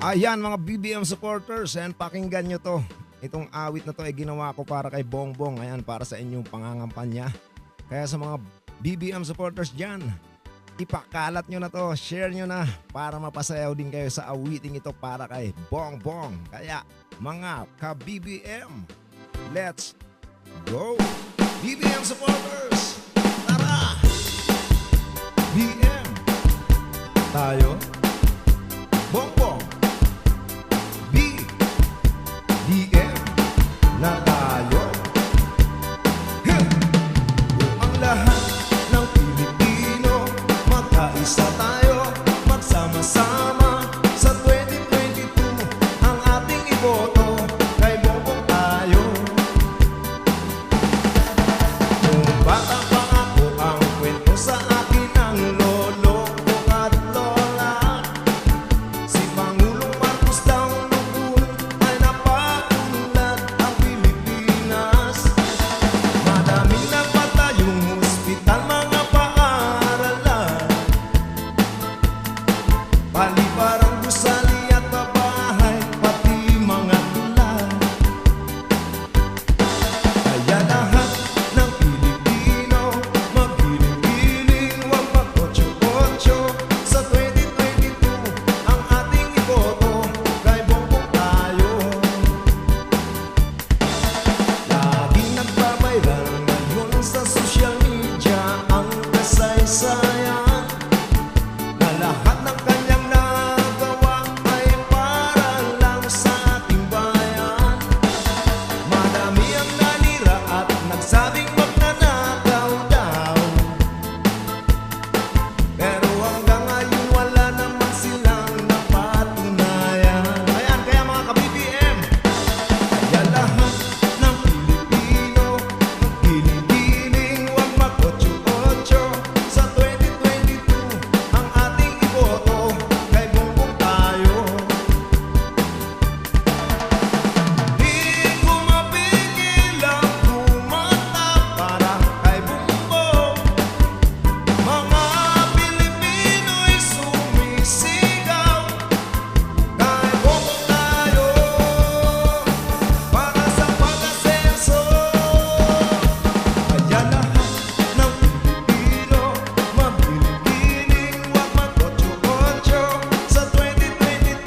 Ayan mga BBM supporters, and pakinggan nyo to. Itong awit na to ay ginawa ko para kay Bongbong. Ayan, para sa inyong pangangampanya. Kaya sa mga BBM supporters dyan, ipakalat nyo na to, share nyo na para mapasayaw din kayo sa awiting ito para kay Bongbong. Kaya mga ka-BBM, let's go! BBM supporters, tara! BM, tayo, Bongbong, BM na tayo. Ang lahat ng Pilipino, magkaisa tayo, magsama-sama sa 2022. Ang ating iboto kay Bongbong tayo. Kung bata pa ako, ang kwento sa akin ng lolo ko at lola, si Pangulong Marcos daw noon ay napaunlad ang Pilipinas. Madaming napatayong hospital, mga paaralan, paliparang gusali at babahay, pati mga tulay. Kaya lahat ng Pilipino, maghiling-hiling, huwag mag-otso-otso. Sa 2022, ang ating iboto kay Bongbong tayo. Laging nagbabayral ngayon sa social media ang kasaysayan, na lahat ng kanyang nagawa ay para lang sa ating bayan. Madami ang nanira at nagsabing magnanakaw daw, pero hanggang ngayon wala naman silang napatunayan. Ayan, kaya mga ka-BBM, kaya lahat ng Pilipino, maghiling-hiling, huwag mag-otso-otso. Sa 2022, ang ating iboto kay Bongbong tayo. Di ko mapigil ang kumanta para kay Bongbong. Mga Pilipino'y sumisigaw kay Bongbong tayo, para sa pag-asenso. Kaya lahat ng Pilipino, maghiling-hiling, huwag mag-otso-otso. Sa 2022,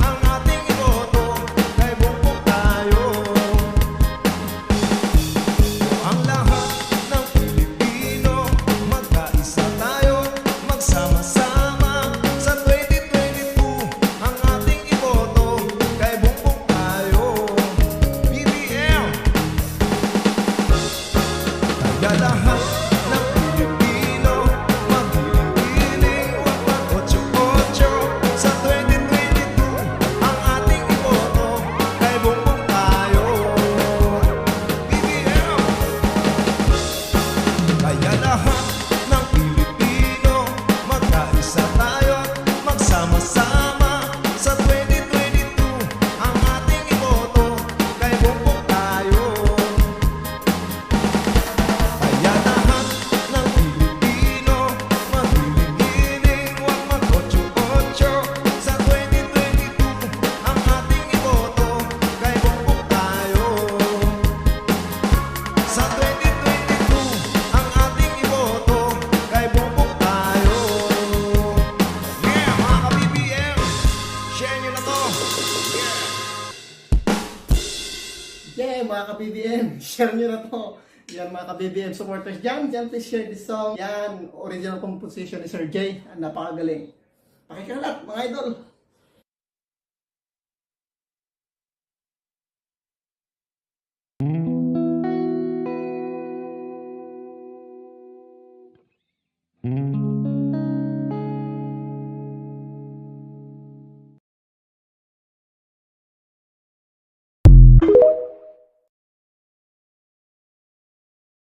ang ating iboto kay Bongbong tayo. Ang lahat ng Pilipino, magkaisa tayo, magsama-sama. Sa 2022, ang ating iboto kay Bongbong tayo. BBM, kaya lahat ng Pilipino, maghiling-hiling, huwag mag-otso-otso. Sa 2022, ang ating iboto kay Bongbong tayo. BBM, kaya lahat ng Pilipino, magkaisa tayo, magsama-sama. Sa 2022, ang ating iboto kay Bongbong tayo. Kaya lahat ng Pilipino, maghiling-hiling, huwag mag-otso-otso. Sa 2022, ang ating iboto kay Bongbong tayo. Sa 2022, ang ating iboto kay Bongbong tayo. Yeah, mga ka-BBM, share nyo na to. Yeah, mga ka-BBM, share nyo na to. Yan mga ka-BBM supporters dyan, please share this song. Yan, original composition ni Sir J. Napakagaling. Pakikalat mga idol.